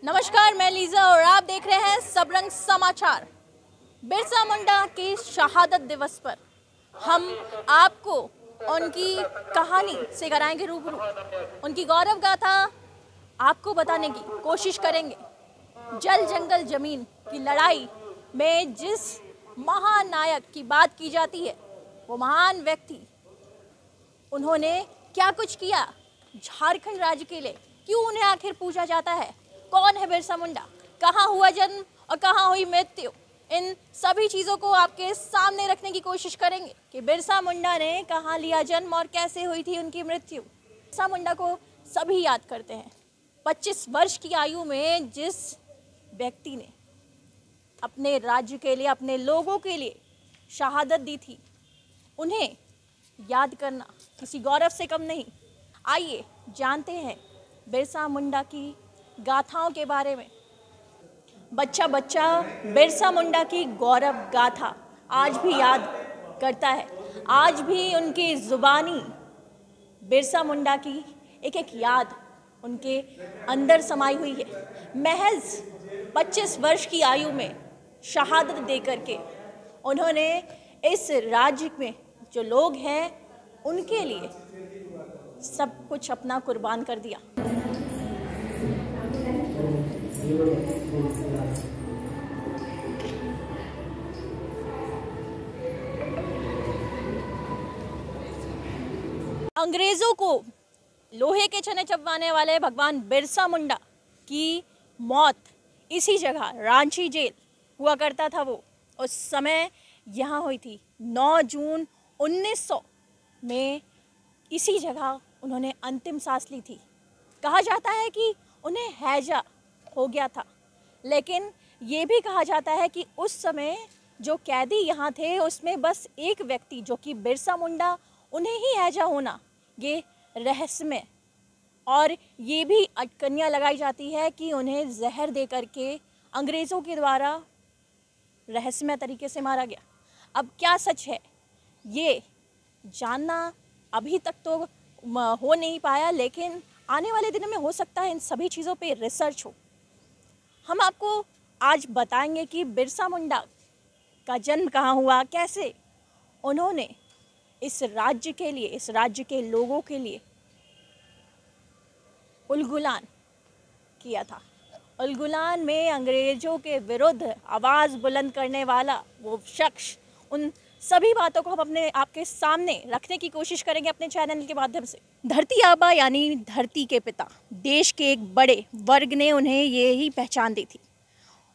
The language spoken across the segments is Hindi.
नमस्कार, मैं लीजा और आप देख रहे हैं सबरंग समाचार। बिरसा मुंडा के शहादत दिवस पर हम आपको उनकी कहानी से कराएंगे रूबरू। उनकी गौरव गाथा आपको बताने की कोशिश करेंगे। जल जंगल जमीन की लड़ाई में जिस महानायक की बात की जाती है, वो महान व्यक्ति, उन्होंने क्या कुछ किया झारखंड राज्य के लिए, क्यों उन्हें आखिर पूछा जाता है, कौन है बिरसा मुंडा, कहाँ हुआ जन्म और कहाँ हुई मृत्यु, इन सभी चीज़ों को आपके सामने रखने की कोशिश करेंगे कि बिरसा मुंडा ने कहाँ लिया जन्म और कैसे हुई थी उनकी मृत्यु। बिरसा मुंडा को सभी याद करते हैं। 25 वर्ष की आयु में जिस व्यक्ति ने अपने राज्य के लिए, अपने लोगों के लिए शहादत दी थी, उन्हें याद करना किसी गौरव से कम नहीं। आइए जानते हैं बिरसा मुंडा की गाथाओं के बारे में। बच्चा बच्चा बिरसा मुंडा की गौरव गाथा आज भी याद करता है। आज भी उनकी जुबानी बिरसा मुंडा की एक एक याद उनके अंदर समाई हुई है। महज 25 वर्ष की आयु में शहादत दे करके उन्होंने इस राज्य में जो लोग हैं उनके लिए सब कुछ अपना कुर्बान कर दिया। अंग्रेजों को लोहे के छने चबवाने वाले भगवान बिरसा मुंडा की मौत इसी जगह रांची जेल हुआ करता था, वो उस समय यहाँ हुई थी। 9 जून 1900 में इसी जगह उन्होंने अंतिम सांस ली थी। कहा जाता है कि उन्हें हैजा हो गया था, लेकिन ये भी कहा जाता है कि उस समय जो कैदी यहाँ थे उसमें बस एक व्यक्ति जो कि बिरसा मुंडा, उन्हें ही हैजा होना ये रहस्यमय, और ये भी अटकनियाँ लगाई जाती है कि उन्हें जहर दे करके अंग्रेज़ों के द्वारा रहस्यमय तरीके से मारा गया। अब क्या सच है ये जानना अभी तक तो हो नहीं पाया, लेकिन आने वाले दिनों में हो सकता है इन सभी चीज़ों पे रिसर्च हो। हम आपको आज बताएंगे कि बिरसा मुंडा का जन्म कहाँ हुआ, कैसे उन्होंने इस राज्य के लिए, इस राज्य के लोगों के लिए उलगुलान किया था। उलगुलान में अंग्रेज़ों के विरुद्ध आवाज़ बुलंद करने वाला वो शख्स, उन सभी बातों को हम अपने आपके सामने रखने की कोशिश करेंगे अपने चैनल के माध्यम से। धरती आबा यानी धरती के पिता, देश के एक बड़े वर्ग ने उन्हें ये ही पहचान दी थी।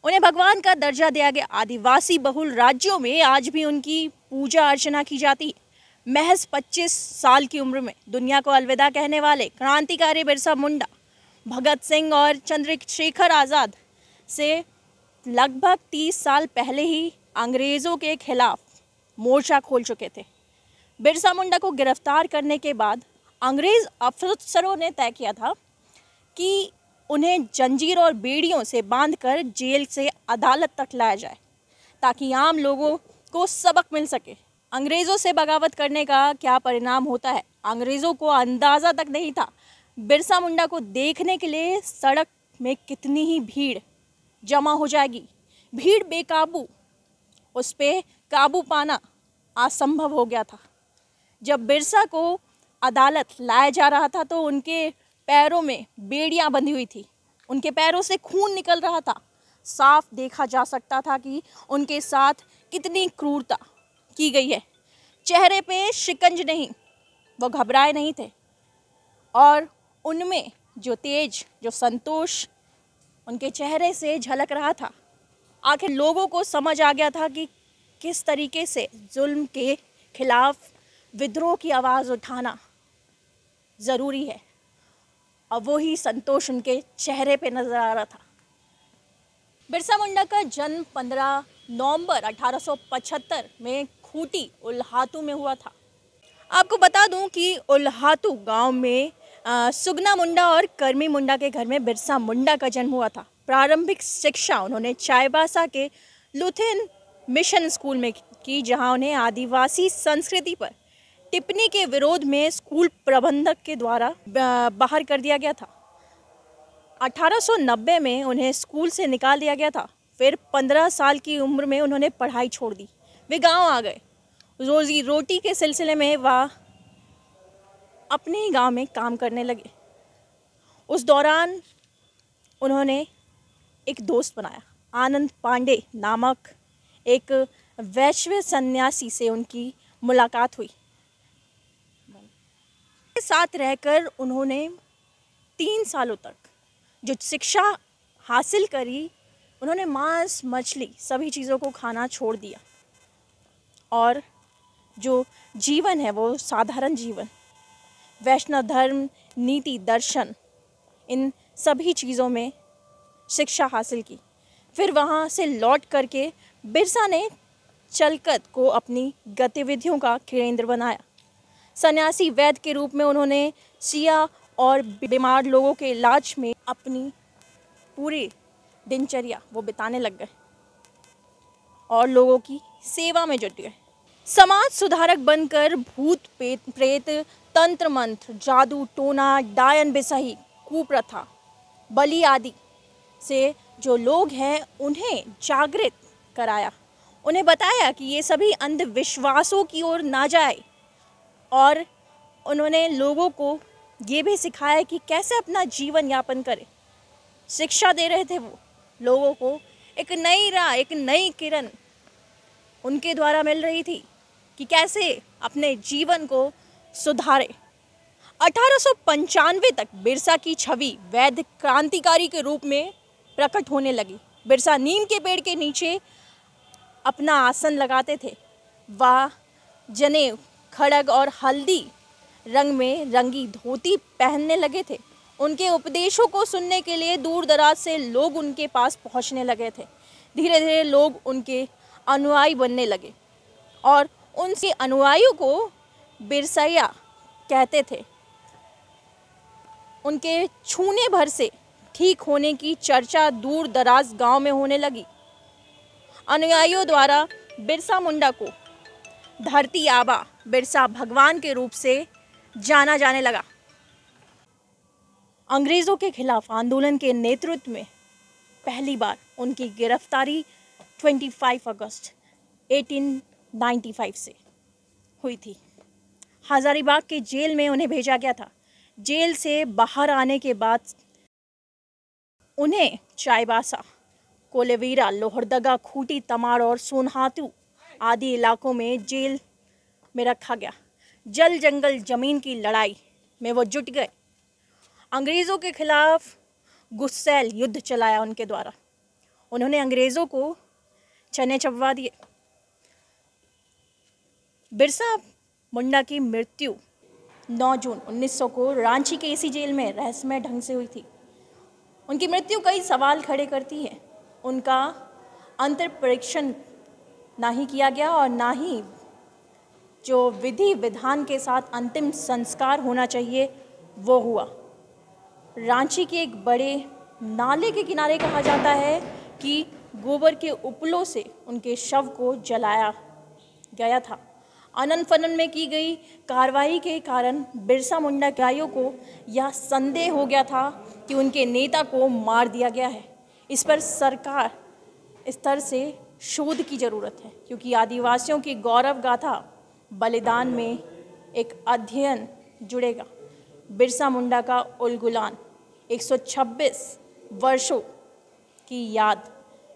उन्हें भगवान का दर्जा दिया गया। आदिवासी बहुल राज्यों में आज भी उनकी पूजा अर्चना की जाती है। महज 25 साल की उम्र में दुनिया को अलविदा कहने वाले क्रांतिकारी बिरसा मुंडा भगत सिंह और चंद्रशेखर आज़ाद से लगभग 30 साल पहले ही अंग्रेज़ों के खिलाफ मोर्चा खोल चुके थे। बिरसा मुंडा को गिरफ्तार करने के बाद अंग्रेज़ अफसरों ने तय किया था कि उन्हें जंजीर और बेड़ियों से बांधकर जेल से अदालत तक लाया जाए, ताकि आम लोगों को सबक मिल सके। अंग्रेज़ों से बगावत करने का क्या परिणाम होता है, अंग्रेज़ों को अंदाज़ा तक नहीं था। बिरसा मुंडा को देखने के लिए सड़क में कितनी ही भीड़ जमा हो जाएगी। भीड़ बेकाबू, उस पर काबू पाना असंभव हो गया था। जब बिरसा को अदालत लाया जा रहा था तो उनके पैरों में बेड़ियां बंधी हुई थी, उनके पैरों से खून निकल रहा था। साफ देखा जा सकता था कि उनके साथ कितनी क्रूरता की गई है। चेहरे पे शिकंज नहीं, वो घबराए नहीं थे, और उनमें जो तेज, जो संतोष उनके चेहरे से झलक रहा था। आखिर लोगों को समझ आ गया था कि किस तरीके से जुल्म के खिलाफ विद्रोह की आवाज़ उठाना ज़रूरी है, और वही संतोष उनके चेहरे पे नज़र आ रहा था। बिरसा मुंडा का जन्म 15 नवंबर 1875 में खूंटी उल्हातू में हुआ था। आपको बता दूं कि उल्हातू गांव में सुगना मुंडा और कर्मी मुंडा के घर में बिरसा मुंडा का जन्म हुआ था। प्रारंभिक शिक्षा उन्होंने चाईबासा के लुथेरन मिशन स्कूल में की, जहां उन्हें आदिवासी संस्कृति पर टिप्पणी के विरोध में स्कूल प्रबंधक के द्वारा बाहर कर दिया गया था। 1890 में उन्हें स्कूल से निकाल दिया गया था। फिर 15 साल की उम्र में उन्होंने पढ़ाई छोड़ दी। वे गांव आ गए। रोजी रोटी के सिलसिले में वह अपने ही गांव में काम करने लगे। उस दौरान उन्होंने एक दोस्त बनाया। आनंद पांडे नामक एक वैश्य सन्यासी से उनकी मुलाकात हुई। के साथ रहकर उन्होंने 3 सालों तक जो शिक्षा हासिल करी, उन्होंने मांस मछली सभी चीज़ों को खाना छोड़ दिया और जो जीवन है वो साधारण जीवन, वैष्णव धर्म, नीति, दर्शन, इन सभी चीज़ों में शिक्षा हासिल की। फिर वहाँ से लौट करके बिरसा ने चलकत को अपनी गतिविधियों का केंद्र बनाया। सन्यासी वैद्य के रूप में उन्होंने सिया और बीमार लोगों के इलाज में अपनी पूरी दिनचर्या वो बिताने लग गए और लोगों की सेवा में जुट गए। समाज सुधारक बनकर भूत प्रेत, तंत्र मंत्र, जादू टोना, डायन बिसही, कुप्रथा, बलि आदि से जो लोग हैं उन्हें जागृत कराया। उन्हें बताया कि ये सभी अंधविश्वासों की ओर ना जाए और उन्होंने लोगों को ये भी सिखाया कि कैसे अपना जीवन यापन करें। शिक्षा दे रहे थे वो लोगों को। एक नई राह, एक नई किरण उनके द्वारा मिल रही थी कि कैसे अपने जीवन को सुधारे। 1895 तक बिरसा की छवि वैद्य क्रांतिकारी के रूप में प्रकट होने लगी। बिरसा नीम के पेड़ के नीचे अपना आसन लगाते थे। वह जनेऊ, खड़ग और हल्दी रंग में रंगी धोती पहनने लगे थे। उनके उपदेशों को सुनने के लिए दूर दराज से लोग उनके पास पहुंचने लगे थे। धीरे धीरे लोग उनके अनुयायी बनने लगे और उनके अनुयायियों को बिरसैया कहते थे। उनके छूने भर से ठीक होने की चर्चा दूर दराज गांव में होने लगी। अनुयायियों द्वारा बिरसा मुंडा को धरती आबा बिरसा भगवान के रूप से जाना जाने लगा। अंग्रेज़ों के खिलाफ आंदोलन के नेतृत्व में पहली बार उनकी गिरफ्तारी 25 अगस्त 1895 से हुई थी। हजारीबाग के जेल में उन्हें भेजा गया था। जेल से बाहर आने के बाद उन्हें चाईबासा, कोलेवीरा, लोहरदगा, खूंटी, तमाड़ और सोनहातू आदि इलाकों में जेल में रखा गया। जल जंगल जमीन की लड़ाई में वो जुट गए। अंग्रेज़ों के खिलाफ गुस्सैल युद्ध चलाया उनके द्वारा। उन्होंने अंग्रेज़ों को चने चबवा दिए। बिरसा मुंडा की मृत्यु 9 जून 1900 को रांची के इसी जेल में रहस्यमय ढंग से हुई थी। उनकी मृत्यु कई सवाल खड़े करती है। उनका अंतर्परीक्षण ना ही किया गया और ना ही जो विधि विधान के साथ अंतिम संस्कार होना चाहिए वो हुआ। रांची के एक बड़े नाले के किनारे कहा जाता है कि गोबर के उपलों से उनके शव को जलाया गया था। अनंत फनन में की गई कार्रवाई के कारण बिरसा मुंडा गायों को यह संदेह हो गया था कि उनके नेता को मार दिया गया है। इस पर सरकार स्तर से शोध की ज़रूरत है, क्योंकि आदिवासियों की गौरव गाथा बलिदान में एक अध्ययन जुड़ेगा। बिरसा मुंडा का उलगुलान 126 वर्षों की याद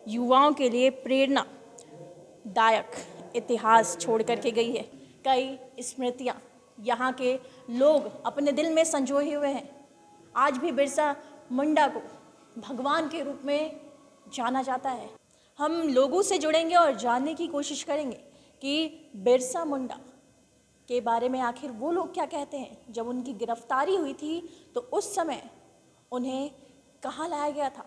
युवाओं के लिए प्रेरणादायक इतिहास छोड़ करके गई है। कई स्मृतियाँ यहाँ के लोग अपने दिल में संजोए हुए हैं। आज भी बिरसा मुंडा को भगवान के रूप में जाना जाता है। हम लोगों से जुड़ेंगे और जानने की कोशिश करेंगे कि बिरसा मुंडा के बारे में आखिर वो लोग क्या कहते हैं। जब उनकी गिरफ्तारी हुई थी तो उस समय उन्हें कहाँ लाया गया था।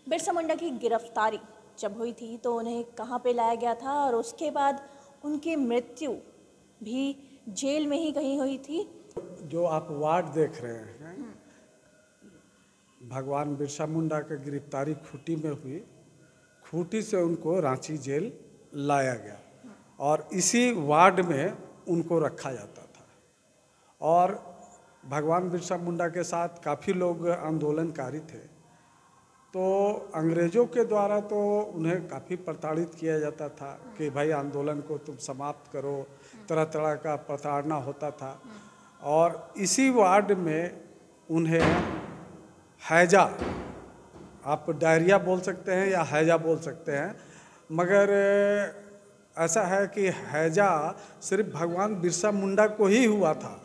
बिरसा मुंडा की गिरफ्तारी जब हुई थी तो उन्हें कहाँ पे लाया गया था और उसके बाद उनकी मृत्यु भी जेल में ही कहीं हुई थी। जो आप वार्ड देख रहे हैं, भगवान बिरसा मुंडा की गिरफ्तारी खूंटी में हुई। खूंटी से उनको रांची जेल लाया गया और इसी वार्ड में उनको रखा जाता था। और भगवान बिरसा मुंडा के साथ काफ़ी लोग आंदोलनकारी थे। तो अंग्रेज़ों के द्वारा तो उन्हें काफ़ी प्रताड़ित किया जाता था कि भाई आंदोलन को तुम समाप्त करो, तरह तरह का प्रताड़ना होता था। और इसी वार्ड में उन्हें हैजा, आप डायरिया बोल सकते हैं या हैजा बोल सकते हैं, मगर ऐसा है कि हैजा सिर्फ भगवान बिरसा मुंडा को ही हुआ था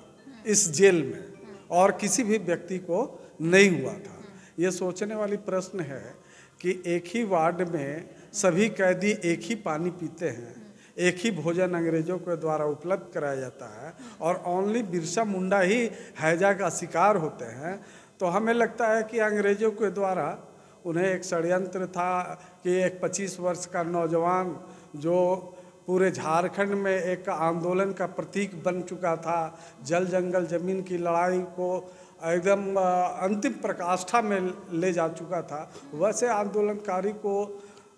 इस जेल में, और किसी भी व्यक्ति को नहीं हुआ था। ये सोचने वाली प्रश्न है कि एक ही वार्ड में सभी कैदी एक ही पानी पीते हैं, एक ही भोजन अंग्रेज़ों के द्वारा उपलब्ध कराया जाता है, और ओनली बिरसा मुंडा ही हैजा का शिकार होते हैं। तो हमें लगता है कि अंग्रेज़ों के द्वारा उन्हें एक षड्यंत्र था कि एक 25 वर्ष का नौजवान जो पूरे झारखंड में एक आंदोलन का प्रतीक बन चुका था, जल जंगल ज़मीन की लड़ाई को एकदम अंतिम प्रकाष्ठा में ले जा चुका था, वैसे आंदोलनकारी को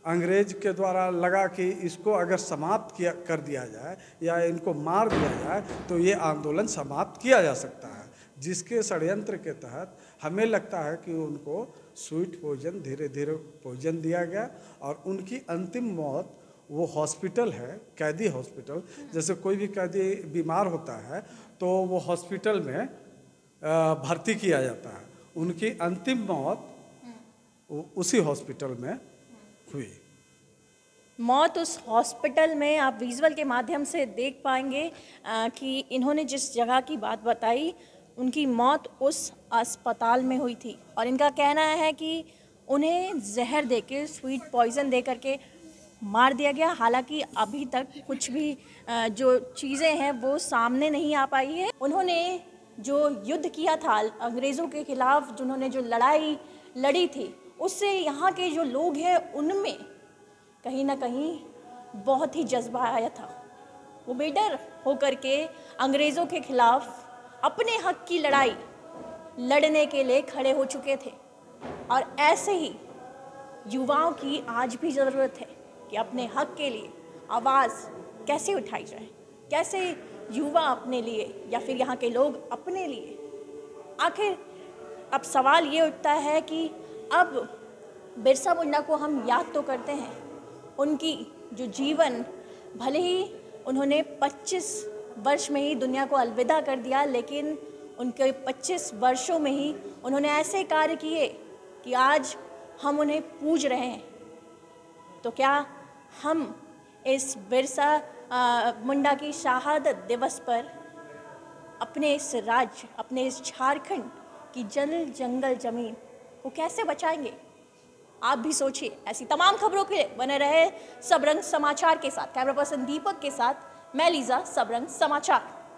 अंग्रेज के द्वारा लगा कि इसको अगर समाप्त कर दिया जाए या इनको मार दिया जाए तो ये आंदोलन समाप्त किया जा सकता है, जिसके षड्यंत्र के तहत हमें लगता है कि उनको स्वीट पॉइजन, धीरे धीरे पॉइजन दिया गया, और उनकी अंतिम मौत वो हॉस्पिटल है, कैदी हॉस्पिटल, जैसे कोई भी कैदी बीमार होता है तो वो हॉस्पिटल में भर्ती किया जाता है, उनकी अंतिम मौत उसी हॉस्पिटल में हुई। मौत उस हॉस्पिटल में आप विजुअल के माध्यम से देख पाएंगे कि इन्होंने जिस जगह की बात बताई, उनकी मौत उस अस्पताल में हुई थी, और इनका कहना है कि उन्हें जहर देके, स्वीट पॉइजन दे करके मार दिया गया। हालांकि अभी तक कुछ भी जो चीज़ें हैं वो सामने नहीं आ पाई है। उन्होंने जो युद्ध किया था अंग्रेज़ों के खिलाफ, जिन्होंने जो लड़ाई लड़ी थी, उससे यहाँ के जो लोग हैं उनमें कहीं ना कहीं बहुत ही जज्बा आया था। वो बेडर होकर के अंग्रेज़ों के खिलाफ अपने हक की लड़ाई लड़ने के लिए खड़े हो चुके थे। और ऐसे ही युवाओं की आज भी ज़रूरत है कि अपने हक के लिए आवाज़ कैसे उठाई जाए, कैसे युवा अपने लिए या फिर यहाँ के लोग अपने लिए। आखिर अब सवाल ये उठता है कि अब बिरसा मुंडा को हम याद तो करते हैं, उनकी जो जीवन, भले ही उन्होंने 25 वर्ष में ही दुनिया को अलविदा कर दिया, लेकिन उनके 25 वर्षों में ही उन्होंने ऐसे कार्य किए कि आज हम उन्हें पूज रहे हैं। तो क्या हम इस बिरसा मुंडा की शहादत दिवस पर अपने इस राज्य, अपने इस झारखंड की जल जंगल ज़मीन को कैसे बचाएंगे? आप भी सोचिए। ऐसी तमाम खबरों के लिए बने रहे सबरंग समाचार के साथ। कैमरा पर्सन दीपक के साथ मैं लीजा, सबरंग समाचार।